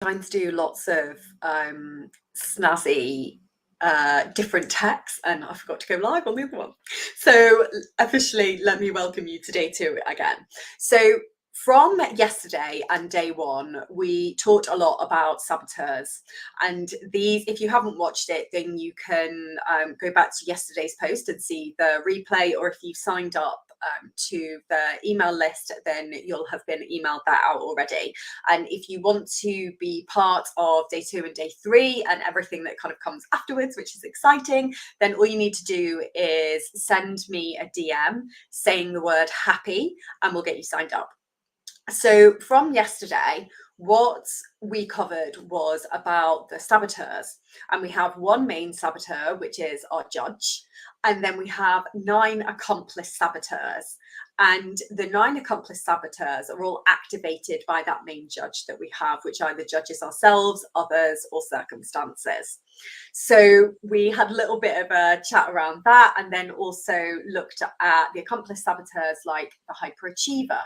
trying to do lots of snazzy different texts, and I forgot to go live on the other one. So officially, let me welcome you to day 2 again. So from yesterday and day 1, we talked a lot about saboteurs, and these, if you haven't watched it, then you can go back to yesterday's post and see the replay, or if you've signed up to the email list, then you'll have been emailed that out already. And if you want to be part of day 2 and day 3 and everything that kind of comes afterwards, which is exciting, then all you need to do is send me a DM saying the word happy, and we'll get you signed up. So from yesterday, what we covered was about the saboteurs, and we have one main saboteur, which is our judge, and then we have 9 accomplice saboteurs, and the 9 accomplice saboteurs are all activated by that main judge that we have, which either judges ourselves, others, or circumstances. So we had a little bit of a chat around that, and then also looked at the accomplice saboteurs like the hyperachiever,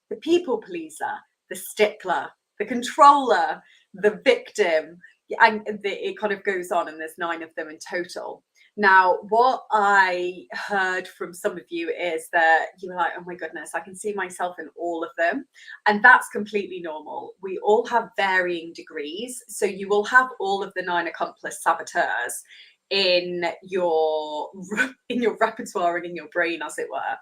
the people pleaser, the stickler, the controller, the victim, and it kind of goes on, and there's 9 of them in total. Now, what I heard from some of you is that you were like, oh my goodness, I can see myself in all of them. And that's completely normal. We all have varying degrees. So you will have all of the 9 accomplice saboteurs in your repertoire and in your brain, as it were,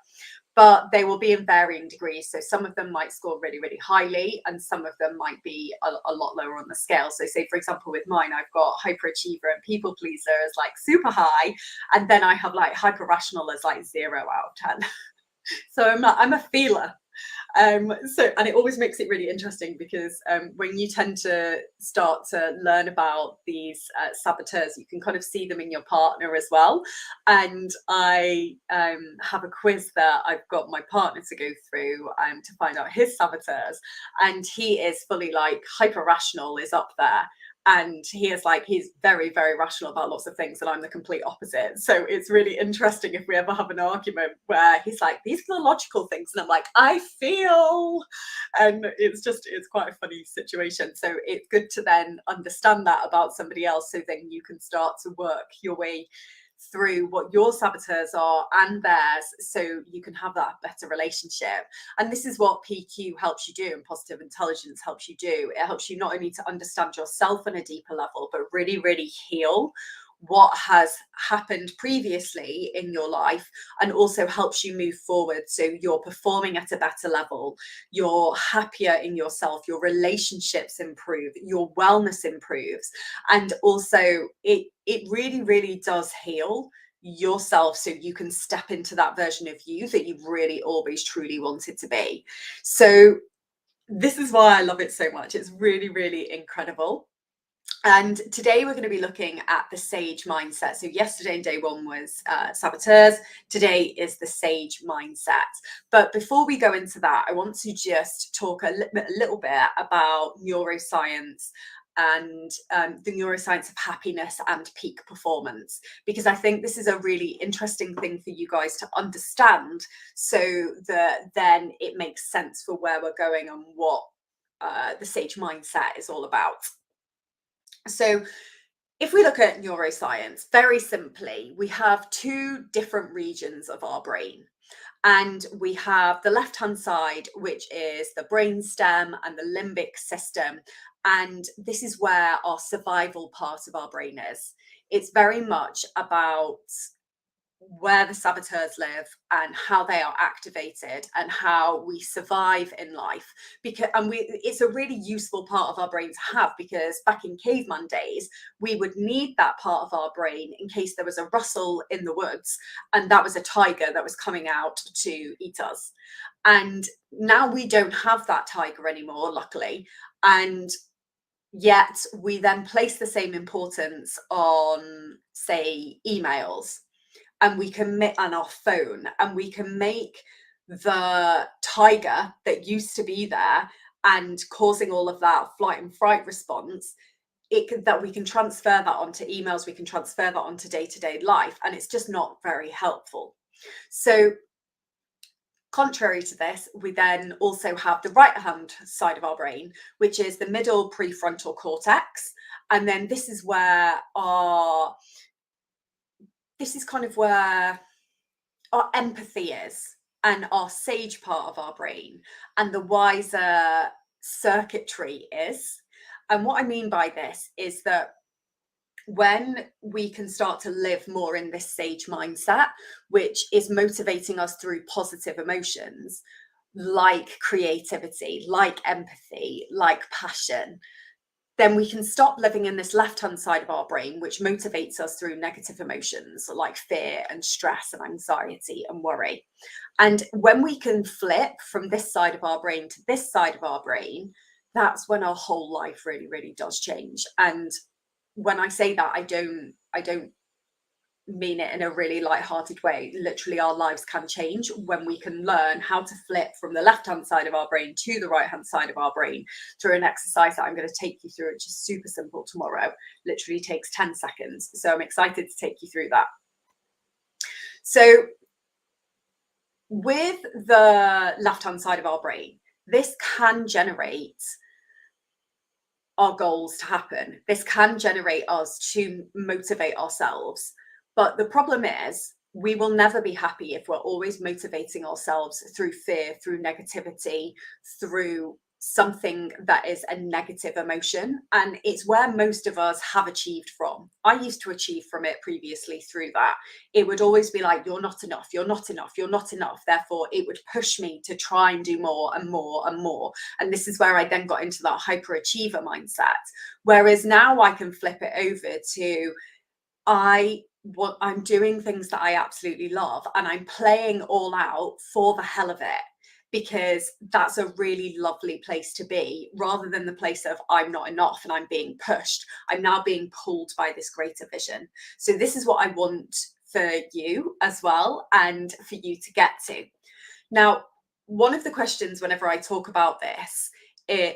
but they will be in varying degrees. So some of them might score really, really highly, and some of them might be a lot lower on the scale. So say, for example, with mine, I've got hyperachiever and people pleaser as like super high, and then I have like hyper rational as like 0 out of 10. So I'm a feeler. And it always makes it really interesting, because when you tend to start to learn about these saboteurs, you can kind of see them in your partner as well. And I have a quiz that I've got my partner to go through to find out his saboteurs, and he is fully like hyper rational is up there, and he's very, very rational about lots of things, and I'm the complete opposite. So it's really interesting if we ever have an argument where he's like, these are the logical things, and I'm like, I feel, and it's quite a funny situation. So it's good to then understand that about somebody else, so then you can start to work your way through what your saboteurs are and theirs, so you can have that better relationship. And this is what PQ helps you do, and positive intelligence helps you do. It helps you not only to understand yourself on a deeper level, but really, really heal what has happened previously in your life, and also helps you move forward, so you're performing at a better level, you're happier in yourself, your relationships improve, your wellness improves, and also it really, really does heal yourself, so you can step into that version of you that you've really always truly wanted to be. So this is why I love it so much. It's really, really incredible. And today we're going to be looking at the SAGE mindset. So yesterday, day 1 was saboteurs. Today is the SAGE mindset. But before we go into that, I want to just talk a little bit about neuroscience and the neuroscience of happiness and peak performance, because I think this is a really interesting thing for you guys to understand, so that then it makes sense for where we're going and what the SAGE mindset is all about. So if we look at neuroscience, very simply, we have 2 different regions of our brain. And we have the left-hand side, which is the brainstem and the limbic system. And this is where our survival part of our brain is. It's very much about where the saboteurs live and how they are activated and how we survive in life, because it's a really useful part of our brain to have, because back in caveman days we would need that part of our brain in case there was a rustle in the woods and that was a tiger that was coming out to eat us. And now we don't have that tiger anymore, luckily, and yet we then place the same importance on, say, emails, and we can make on our phone, and we can make the tiger that used to be there and causing all of that flight and fright response, that we can transfer that onto emails, we can transfer that onto day-to-day life, and it's just not very helpful. So Contrary to this, we then also have the right hand side of our brain, which is the middle prefrontal cortex. And then this is kind of where our empathy is, and our sage part of our brain, and the wiser circuitry is. And what I mean by this is that when we can start to live more in this sage mindset, which is motivating us through positive emotions like creativity, like empathy, like passion, then we can stop living in this left hand side of our brain, which motivates us through negative emotions like fear and stress and anxiety and worry. And when we can flip from this side of our brain to this side of our brain, that's when our whole life really, really does change. And when I say that, I don't mean it in a really light-hearted way. Literally, our lives can change when we can learn how to flip from the left-hand side of our brain to the right-hand side of our brain through an exercise that I'm going to take you through, which is super simple tomorrow. Literally takes 10 seconds. So I'm excited to take you through that. So with the left-hand side of our brain, this can generate our goals to happen. This can generate us to motivate ourselves. But the problem is, we will never be happy if we're always motivating ourselves through fear, through negativity, through something that is a negative emotion. And it's where most of us have achieved from. I used to achieve from it previously through that. It would always be like, you're not enough, you're not enough, you're not enough. Therefore, it would push me to try and do more and more and more. And this is where I then got into that hyperachiever mindset. Whereas now I can flip it over to, I'm doing things that I absolutely love, and I'm playing all out for the hell of it, because that's a really lovely place to be, rather than the place of I'm not enough and I'm being pushed. I'm now being pulled by this greater vision. So this is what I want for you as well, and for you to get to. Now, one of the questions whenever I talk about this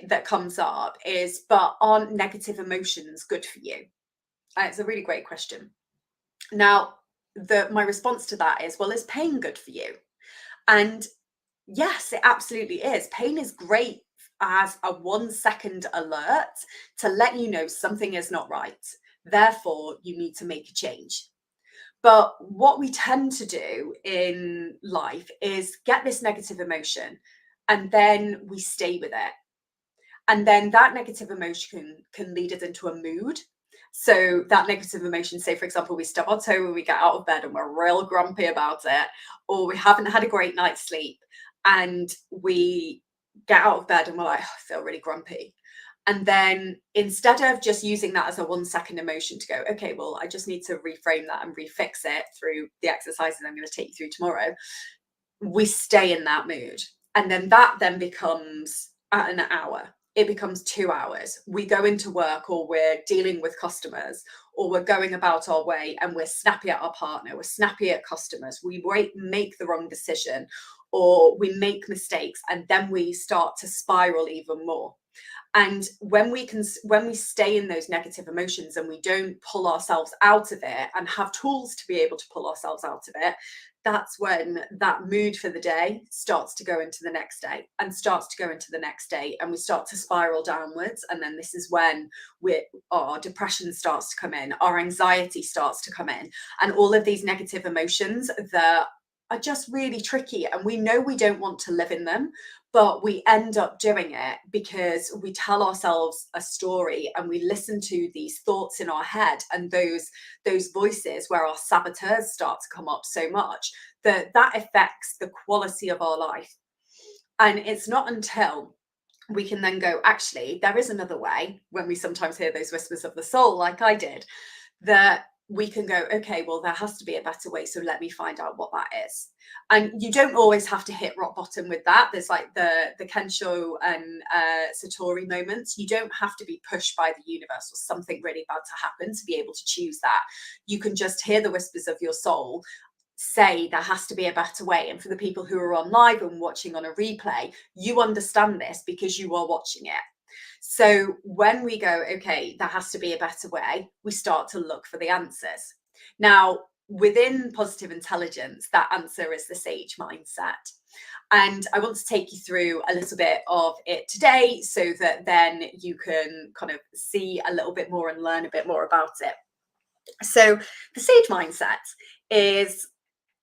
that comes up is, but aren't negative emotions good for you? It's a really great question. Now, my response to that is, well, is pain good for you? And yes, it absolutely is. Pain is great as a 1 second alert to let you know something is not right. Therefore, you need to make a change. But what we tend to do in life is get this negative emotion, and then we stay with it. And then that negative emotion can lead us into a mood. So that negative emotion, say for example, we stub our toe when we get out of bed and we're real grumpy about it, or we haven't had a great night's sleep and we get out of bed and we're like, oh, I feel really grumpy. And then instead of just using that as a 1 second emotion to go, okay, well, I just need to reframe that and refix it through the exercises I'm going to take you through tomorrow, we stay in that mood. And then that then becomes at an hour. It becomes 2 hours. We go into work, or we're dealing with customers, or we're going about our way and we're snappy at our partner, we're snappy at customers, we make the wrong decision, or we make mistakes, and then we start to spiral even more. And when we stay in those negative emotions and we don't pull ourselves out of it and have tools to be able to pull ourselves out of it, that's when that mood for the day starts to go into the next day and starts to go into the next day, and we start to spiral downwards. And then this is when our depression starts to come in, our anxiety starts to come in, and all of these negative emotions that are just really tricky, and we know we don't want to live in them, but we end up doing it because we tell ourselves a story and we listen to these thoughts in our head, and those voices where our saboteurs start to come up so much that affects the quality of our life. And it's not until we can then go, actually, there is another way, when we sometimes hear those whispers of the soul, like I did, that we can go, okay, well, there has to be a better way. So let me find out what that is. And you don't always have to hit rock bottom with that. There's like the Kensho and Satori moments. You don't have to be pushed by the universe or something really bad to happen to be able to choose that. You can just hear the whispers of your soul say there has to be a better way. And for the people who are on live and watching on a replay, you understand this because you are watching it. So when we go, okay, there has to be a better way, we start to look for the answers. Now, within positive intelligence, that answer is the SAGE mindset. And I want to take you through a little bit of it today so that then you can kind of see a little bit more and learn a bit more about it. So the SAGE mindset is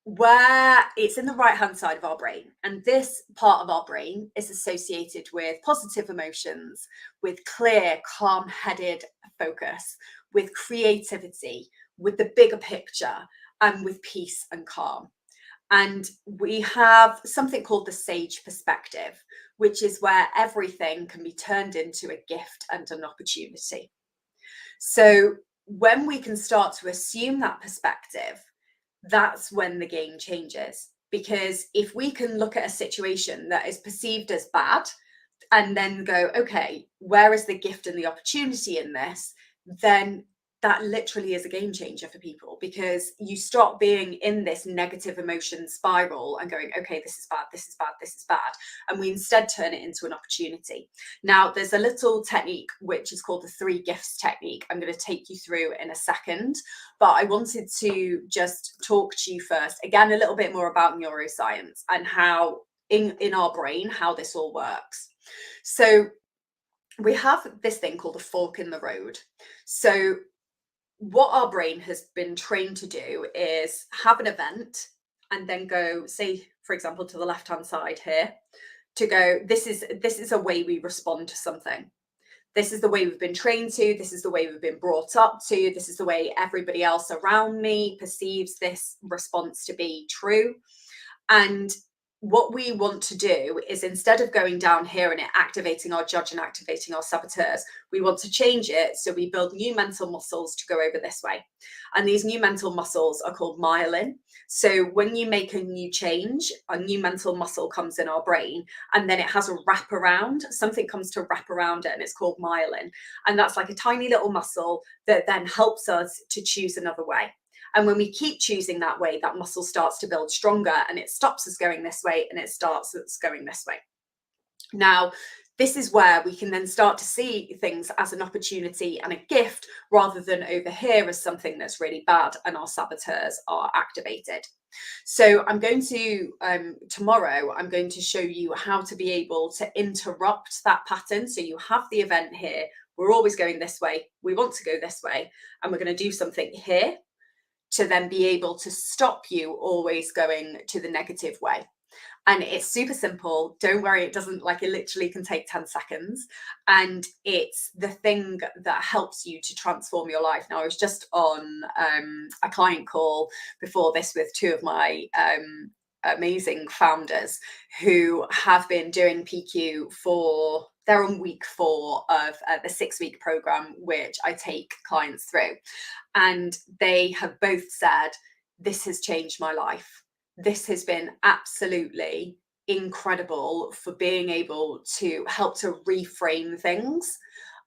where it's in the right hand side of our brain. And this part of our brain is associated with positive emotions, with clear, calm headed focus, with creativity, with the bigger picture, and with peace and calm. And we have something called the SAGE perspective, which is where everything can be turned into a gift and an opportunity. So when we can start to assume that perspective, that's when the game changes. Because if we can look at a situation that is perceived as bad and then go, okay, where is the gift and the opportunity in this? Then that literally is a game changer for people, because you stop being in this negative emotion spiral and going, okay, this is bad, this is bad, this is bad. And we instead turn it into an opportunity. Now, there's a little technique which is called the 3 gifts technique. I'm going to take you through in a second, but I wanted to just talk to you first, again, a little bit more about neuroscience and how in our brain, how this all works. So we have this thing called a fork in the road. So what our brain has been trained to do is have an event and then go, say, for example, to the left hand side here, to go, this is a way we respond to something. This is the way we've been trained to, this is the way we've been brought up to, this is the way everybody else around me perceives this response to be true. And what we want to do is, instead of going down here and it activating our judge and activating our saboteurs, we want to change it so we build new mental muscles to go over this way. And these new mental muscles are called myelin. So when you make a new change, a new mental muscle comes in our brain, and then it has a wrap around, something comes to wrap around it, and it's called myelin. And that's like a tiny little muscle that then helps us to choose another way. And when we keep choosing that way, that muscle starts to build stronger, and it stops us going this way and it starts us going this way. Now, this is where we can then start to see things as an opportunity and a gift, rather than over here as something that's really bad and our saboteurs are activated. So I'm going to, tomorrow, I'm going to show you how to be able to interrupt that pattern. So you have the event here, we're always going this way, we want to go this way, and we're going to do something here to then be able to stop you always going to the negative way. And it's super simple. Don't worry, it doesn't, like, it literally can take 10 seconds. And it's the thing that helps you to transform your life. Now, I was just on a client call before this with 2 of my amazing founders who have been doing PQ for, they're on week 4 of the 6-week program, which I take clients through. And they have both said, this has changed my life. This has been absolutely incredible for being able to help to reframe things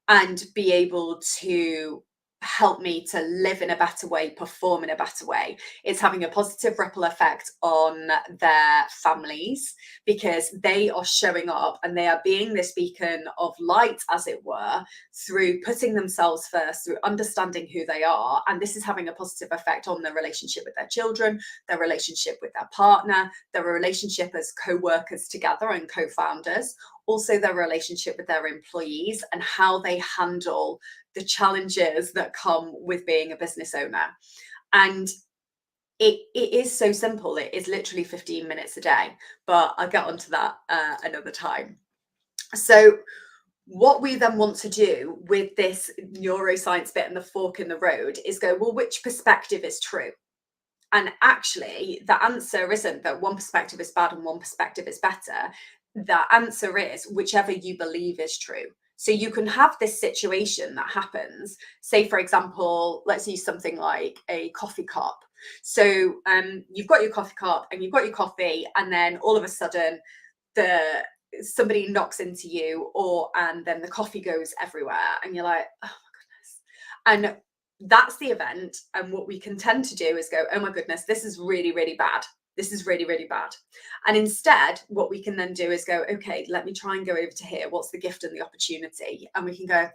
and be able to help me to live in a better way, perform in a better way. It's having a positive ripple effect on their families, because they are showing up and they are being this beacon of light, as it were, through putting themselves first, through understanding who they are. And this is having a positive effect on their relationship with their children, their relationship with their partner, their relationship as co-workers together and co-founders, also their relationship with their employees, and how they handle the challenges that come with being a business owner. And it is so simple. It is literally 15 minutes a day, but I'll get onto that another time. So what we then want to do with this neuroscience bit and the fork in the road is go, well, which perspective is true? And actually, the answer isn't that one perspective is bad and one perspective is better. The answer is whichever you believe is true. So you can have this situation that happens, say, for example, let's use something like a coffee cup. So you've got your coffee cup and you've got your coffee, and then all of a sudden somebody knocks into you, and then the coffee goes everywhere, and you're like, oh my goodness. And that's the event. And what we can tend to do is go, oh my goodness, this is really, really bad. This is really, really bad. And instead, what we can then do is go, okay, let me try and go over to here. What's the gift and the opportunity? And we can go,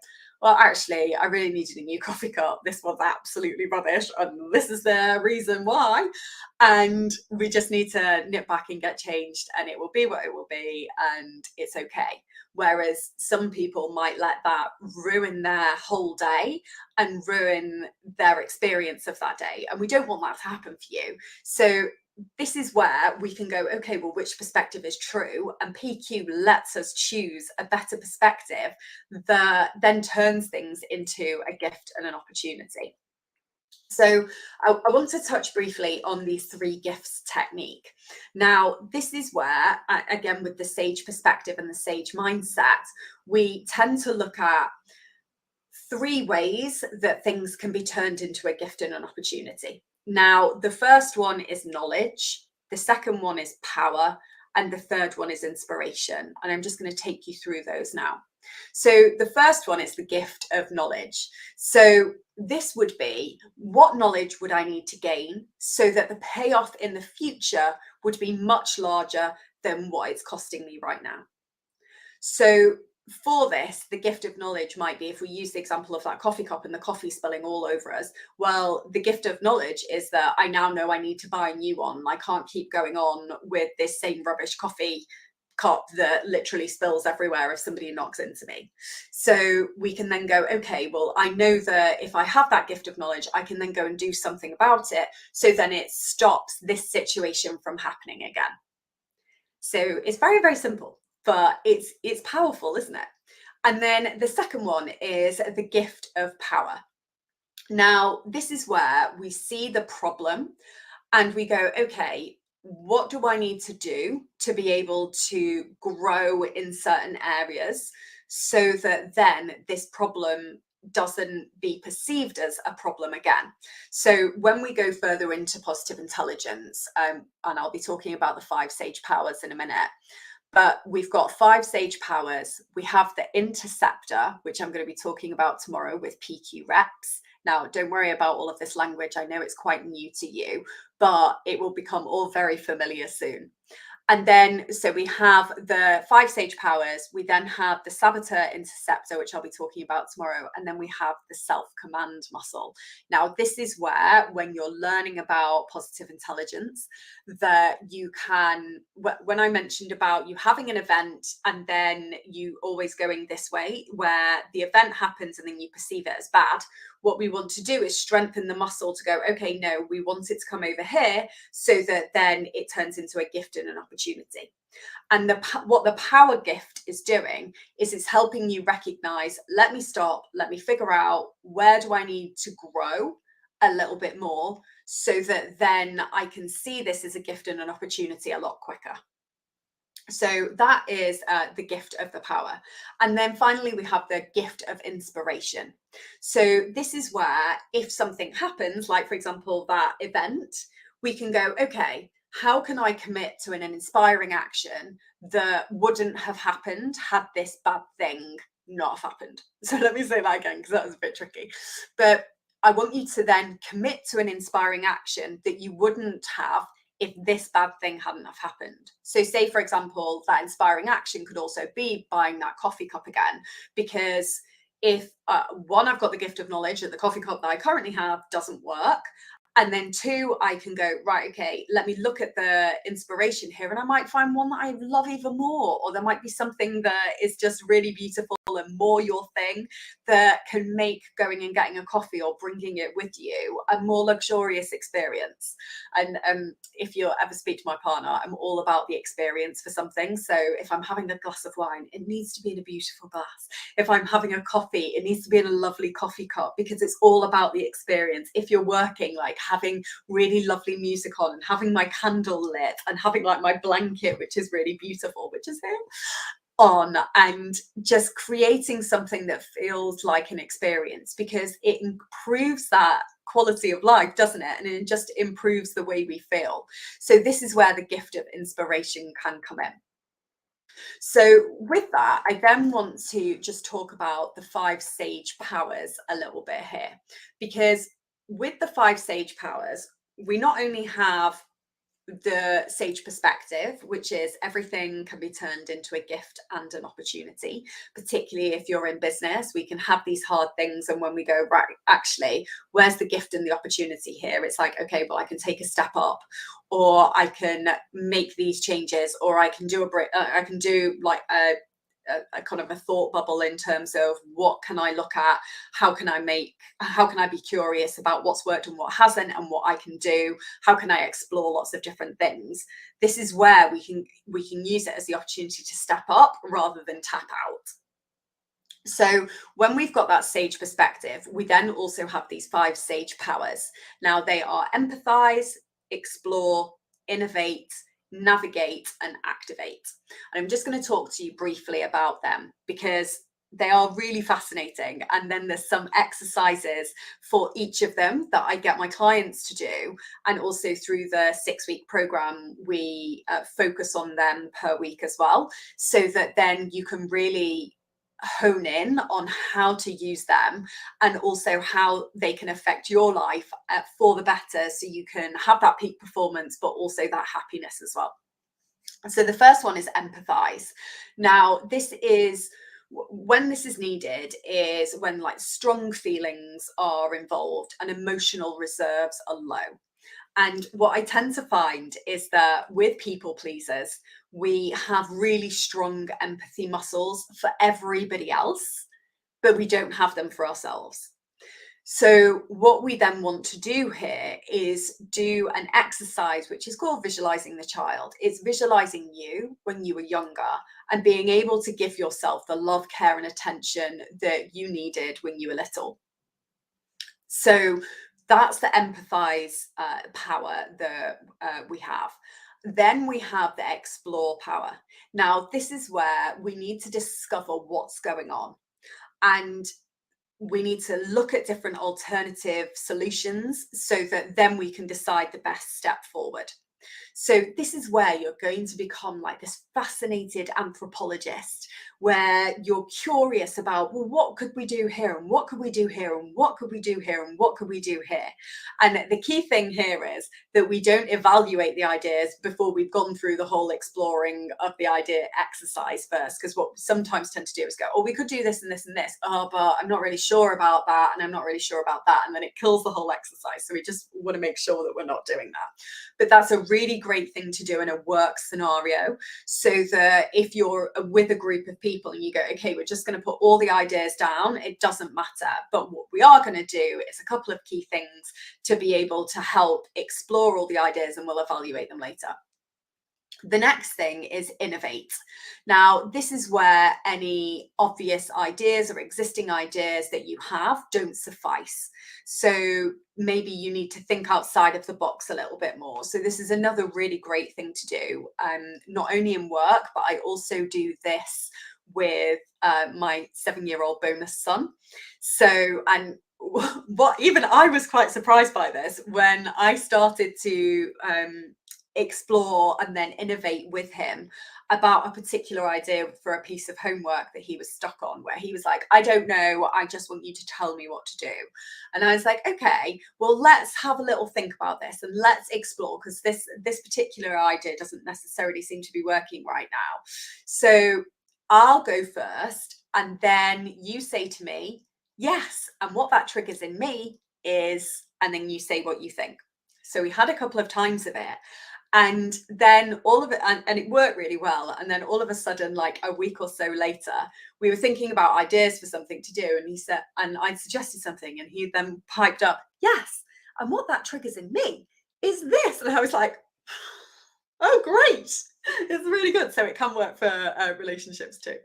well, actually, I really needed a new coffee cup. This was absolutely rubbish, and this is the reason why. And we just need to nip back and get changed, and it will be what it will be, and it's okay. Whereas some people might let that ruin their whole day and ruin their experience of that day. And we don't want that to happen for you. So this is where we can go, okay, well, which perspective is true? And PQ lets us choose a better perspective that then turns things into a gift and an opportunity. So I want to touch briefly on the three gifts technique. Now, this is where, again, with the sage perspective and the sage mindset, we tend to look at three ways that things can be turned into a gift and an opportunity. Now, the first one is knowledge, the second one is power, and the third one is inspiration. And I'm just going to take you through those now. So the first one is the gift of knowledge. So this would be, what knowledge would I need to gain so that the payoff in the future would be much larger than what it's costing me right now? So for this, the gift of knowledge might be, if we use the example of that coffee cup and the coffee spilling all over us, well, the gift of knowledge is that I now know I need to buy a new one. I can't keep going on with this same rubbish coffee cup that literally spills everywhere if somebody knocks into me. So we can then go, okay, well, I know that if I have that gift of knowledge, I can then go and do something about it. So then it stops this situation from happening again. So it's very, very simple, but it's powerful, isn't it? And then the second one is the gift of power. Now, this is where we see the problem and we go, okay, what do I need to do to be able to grow in certain areas so that then this problem doesn't be perceived as a problem again? So when we go further into positive intelligence, and I'll be talking about the 5 sage powers in a minute, but we've got 5 sage powers. We have the interceptor, which I'm going to be talking about tomorrow with PQ reps. Now, don't worry about all of this language. I know it's quite new to you, but it will become all very familiar soon. And then, so we have the 5 sage powers, we then have the saboteur interceptor, which I'll be talking about tomorrow, and then we have the self-command muscle. Now, this is where, when you're learning about positive intelligence, that you can, when I mentioned about you having an event and then you always going this way, where the event happens and then you perceive it as bad, what we want to do is strengthen the muscle to go, okay, no, we want it to come over here so that then it turns into a gift and an opportunity. And what the power gift is doing is it's helping you recognize, let me stop, let me figure out, where do I need to grow a little bit more so that then I can see this as a gift and an opportunity a lot quicker. So that is the gift of the power. And then finally, we have the gift of inspiration. So this is where, if something happens, like for example, that event, we can go, okay, how can I commit to an inspiring action that wouldn't have happened had this bad thing not have happened? So let me say that again, because that was a bit tricky. But I want you to then commit to an inspiring action that you wouldn't have if this bad thing hadn't have happened. So say, for example, that inspiring action could also be buying that coffee cup again, because if one, I've got the gift of knowledge that the coffee cup that I currently have doesn't work. And then 2, I can go, right, okay, let me look at the inspiration here and I might find one that I love even more, or there might be something that is just really beautiful and more your thing that can make going and getting a coffee or bringing it with you a more luxurious experience. And if you ever speak to my partner, I'm all about the experience for something. So if I'm having a glass of wine, it needs to be in a beautiful glass. If I'm having a coffee, it needs to be in a lovely coffee cup, because it's all about the experience. If you're working, like having really lovely music on and having my candle lit and having like my blanket, which is really beautiful, which is here, on, and just creating something that feels like an experience, because it improves that quality of life, doesn't it? And it just improves the way we feel. So this is where the gift of inspiration can come in. So with that, I then want to just talk about the 5 sage powers a little bit here, because with the 5 sage powers, we not only have the sage perspective, which is everything can be turned into a gift and an opportunity, particularly if you're in business. We can have these hard things, and when we go, right, actually, where's the gift and the opportunity here? It's like, okay, well, I can take a step up, or I can make these changes, or I can do I can do like a kind of a thought bubble in terms of what can I look at, how can I be curious about what's worked and what hasn't, and what I can do, how can I explore lots of different things. This is where we can use it as the opportunity to step up rather than tap out. So when we've got that sage perspective, we then also have these 5 sage powers. Now they are empathize, explore, innovate, navigate, and activate. And I'm just going to talk to you briefly about them because they are really fascinating. And then there's some exercises for each of them that I get my clients to do. And also through the 6-week program, we focus on them per week as well, so that then you can really hone in on how to use them, and also how they can affect your life for the better, so you can have that peak performance but also that happiness as well. So the first one is empathize. Now this is when this is needed is when like strong feelings are involved and emotional reserves are low. And what I tend to find is that with people pleasers, we have really strong empathy muscles for everybody else, but we don't have them for ourselves. So what we then want to do here is do an exercise which is called visualizing the child. It's visualizing you when you were younger and being able to give yourself the love, care, and attention that you needed when you were little. So that's the empathize power that we have. Then we have the explore power. Now, this is where we need to discover what's going on. And we need to look at different alternative solutions so that then we can decide the best step forward. So this is where you're going to become like this fascinated anthropologist, where you're curious about, well, what could we do here, and what could we do here, and what could we do here, and what could we do here? And the key thing here is that we don't evaluate the ideas before we've gone through the whole exploring of the idea exercise first, because what we sometimes tend to do is go, oh, we could do this and this and this, oh, but I'm not really sure about that, and I'm not really sure about that, and then it kills the whole exercise. So we just want to make sure that we're not doing that. But that's a really great thing to do in a work scenario, so that if you're with a group of people and you go, okay, we're just going to put all the ideas down, it doesn't matter. But what we are going to do is a couple of key things to be able to help explore all the ideas, and we'll evaluate them later. The next thing is innovate. Now, this is where any obvious ideas or existing ideas that you have don't suffice. So maybe you need to think outside of the box a little bit more. So this is another really great thing to do, not only in work, but I also do this with my 7-year-old bonus son. So, and what even I was quite surprised by this when I started to explore and then innovate with him about a particular idea for a piece of homework that he was stuck on, where he was like, I don't know, I just want you to tell me what to do. And I was like, okay, well, let's have a little think about this and let's explore, because this particular idea doesn't necessarily seem to be working right now. So I'll go first, and then you say to me yes, and what that triggers in me is, and then you say what you think. So we had a couple of times of it, and then all of it, and it worked really well. And then all of a sudden, like a week or so later, we were thinking about ideas for something to do. And he said, and I suggested something, and he then piped up, yes. And what that triggers in me is this. And I was like, oh, great. It's really good. So it can work for relationships too.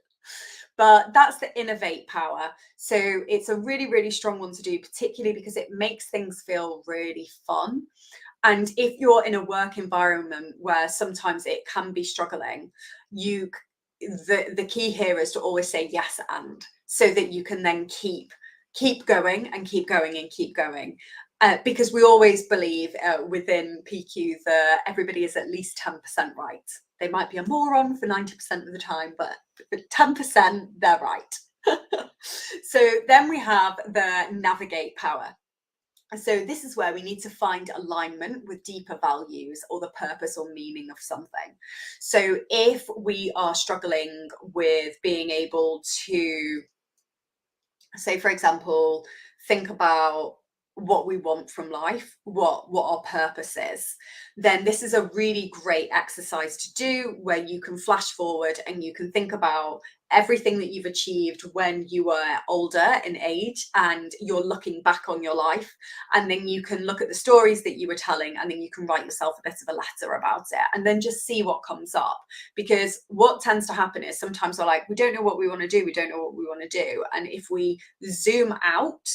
But that's the innovate power. So it's a really, really strong one to do, particularly because it makes things feel really fun. And if you're in a work environment where sometimes it can be struggling, the key here is to always say yes and, so that you can then keep going and keep going and keep going. Because we always believe within PQ that everybody is at least 10% right. They might be a moron for 90% of the time, but for 10%, they're right. So then we have the navigate power. So this is where we need to find alignment with deeper values or the purpose or meaning of something. So if we are struggling with being able to, say, for example, think about what we want from life, what our purpose is, then this is a really great exercise to do, where you can flash forward and you can think about everything that you've achieved when you were older in age and you're looking back on your life, and then you can look at the stories that you were telling, and then you can write yourself a bit of a letter about it, and then just see what comes up. Because what tends to happen is sometimes we're like, we don't know what we want to do, we don't know what we want to do. And if we zoom out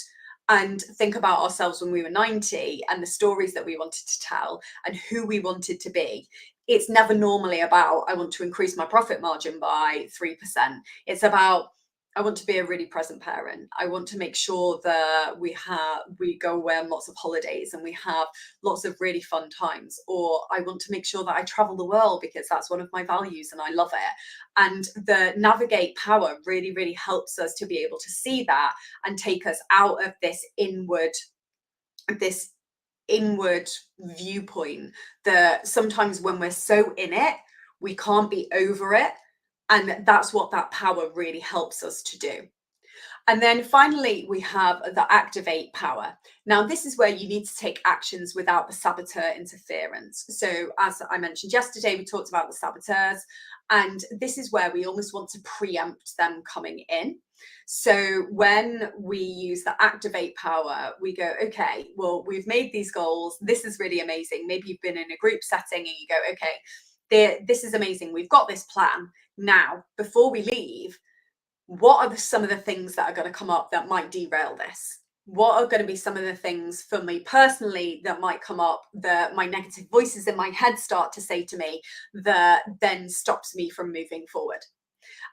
and think about ourselves when we were 90 and the stories that we wanted to tell and who we wanted to be, it's never normally about, I want to increase my profit margin by 3%. It's about, I want to be a really present parent. I want to make sure that we go away on lots of holidays and we have lots of really fun times. Or I want to make sure that I travel the world because that's one of my values and I love it. And the navigate power really, really helps us to be able to see that and take us out of this inward viewpoint that sometimes when we're so in it, we can't be over it. And that's what that power really helps us to do. And then finally, we have the activate power. Now, this is where you need to take actions without the saboteur interference. So as I mentioned yesterday, we talked about the saboteurs, and this is where we almost want to preempt them coming in. So when we use the activate power, we go, okay, well, we've made these goals. This is really amazing. Maybe you've been in a group setting and you go, okay, this is amazing. We've got this plan. Now, before we leave, what are some of the things that are going to come up that might derail this? What are going to be some of the things for me personally that might come up, that my negative voices in my head start to say to me, that then stops me from moving forward?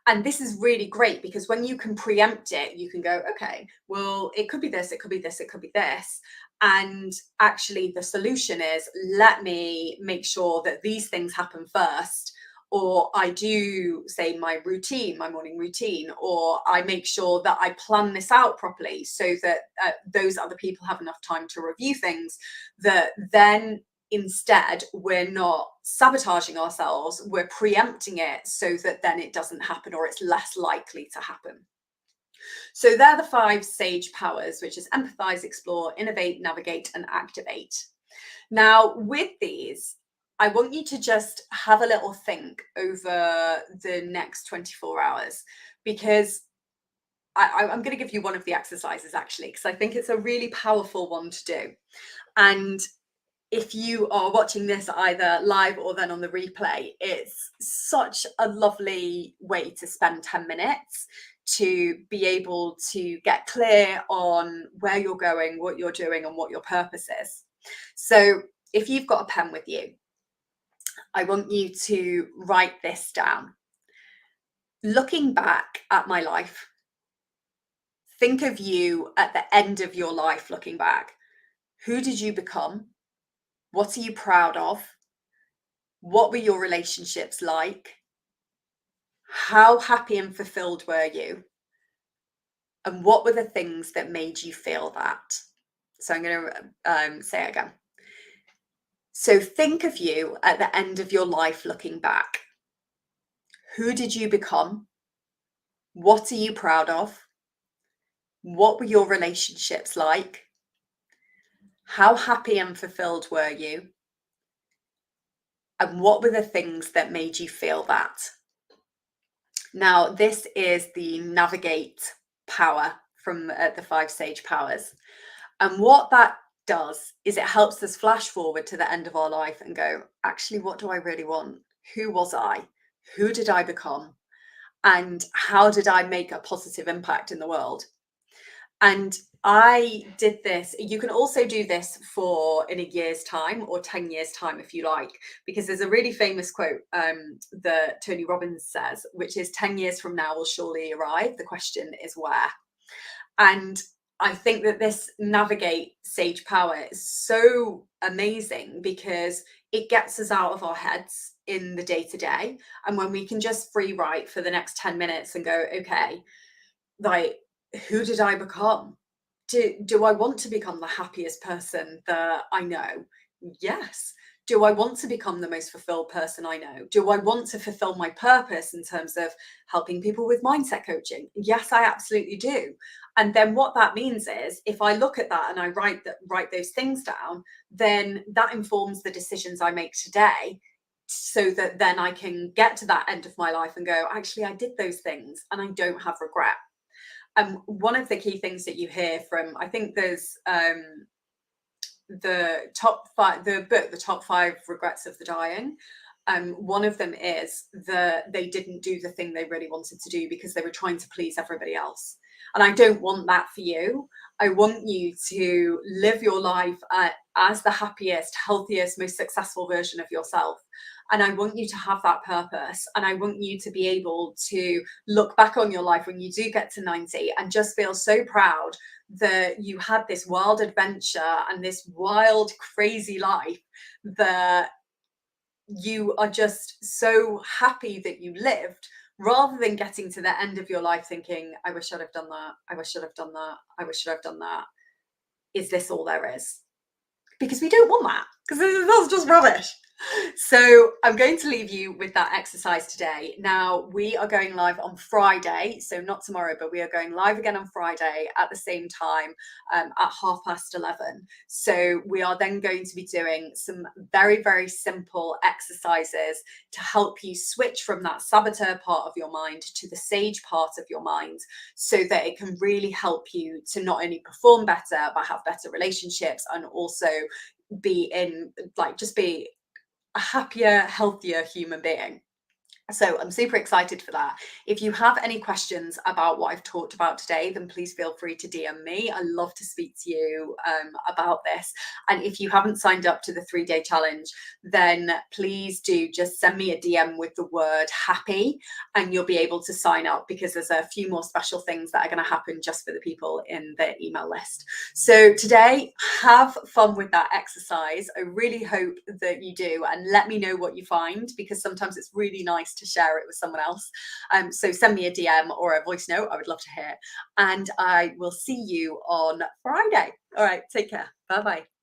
And this is really great because when you can preempt it, you can go, okay, well, it could be this, it could be this, it could be this. And actually, the solution is, let me make sure that these things happen first. Or I do, say, my routine, my morning routine, or I make sure that I plan this out properly so that those other people have enough time to review things, that then instead we're not sabotaging ourselves, we're preempting it so that then it doesn't happen, or it's less likely to happen. So they're the 5 sage powers, which is empathize, explore, innovate, navigate, and activate. Now, with these, I want you to just have a little think over the next 24 hours, because I'm going to give you one of the exercises actually, because I think it's a really powerful one to do. And if you are watching this either live or then on the replay, it's such a lovely way to spend 10 minutes to be able to get clear on where you're going, what you're doing, and what your purpose is. So if you've got a pen with you, I want you to write this down. Looking back at my life, think of you at the end of your life looking back. Who did you become? What are you proud of? What were your relationships like? How happy and fulfilled were you? And what were the things that made you feel that? So I'm going to say it again. So think of you at the end of your life looking back. Who did you become? What are you proud of? What were your relationships like? How happy and fulfilled were you? And what were the things that made you feel that? Now, this is the navigate power from the 5 sage powers. And what that does is it helps us flash forward to the end of our life and go, actually, what do I really want? Who was I? Who did I become? And how did I make a positive impact in the world? And I did this. You can also do this in a year's time or 10 years' time if you like, because there's a really famous quote that Tony Robbins says, which is 10 years from now will surely arrive. The question is where. And I think that this navigate sage power is so amazing because it gets us out of our heads in the day to day. And when we can just free write for the next 10 minutes and go, okay, like, who did I become? Do I want to become the happiest person that I know? Yes. Do I want to become the most fulfilled person I know? Do I want to fulfill my purpose in terms of helping people with mindset coaching? Yes, I absolutely do. And then what that means is if I look at that and I write those things down, then that informs the decisions I make today so that then I can get to that end of my life and go, actually, I did those things and I don't have regret. One of the key things that you hear from, I think there's the top five, the book, The Top Five Regrets of the Dying. One of them is that they didn't do the thing they really wanted to do because they were trying to please everybody else. And I don't want that for you. I want you to live your life as the happiest, healthiest, most successful version of yourself. And I want you to have that purpose. And I want you to be able to look back on your life when you do get to 90 and just feel so proud that you had this wild adventure and this wild, crazy life that you are just so happy that you lived, rather than getting to the end of your life thinking, I wish I'd have done that. I wish I'd have done that. I wish I'd have done that. Is this all there is? Because we don't want that, because that's just rubbish. So I'm going to leave you with that exercise today. Now, we are going live on Friday, so not tomorrow, but we are going live again on Friday at the same time at 11:30. So we are then going to be doing some very, very simple exercises to help you switch from that saboteur part of your mind to the sage part of your mind, so that it can really help you to not only perform better, but have better relationships and also be in, like, just be a happier, healthier human being. So I'm super excited for that. If you have any questions about what I've talked about today, then please feel free to DM me. I love to speak to you about this. And if you haven't signed up to the 3-day challenge, then please do just send me a DM with the word happy and you'll be able to sign up, because there's a few more special things that are going to happen just for the people in the email list. So today, have fun with that exercise. I really hope that you do, and let me know what you find, because sometimes it's really nice to share it with someone else. So send me a DM or a voice note. I would love to hear. And I will see you on Friday. All right, take care. Bye bye.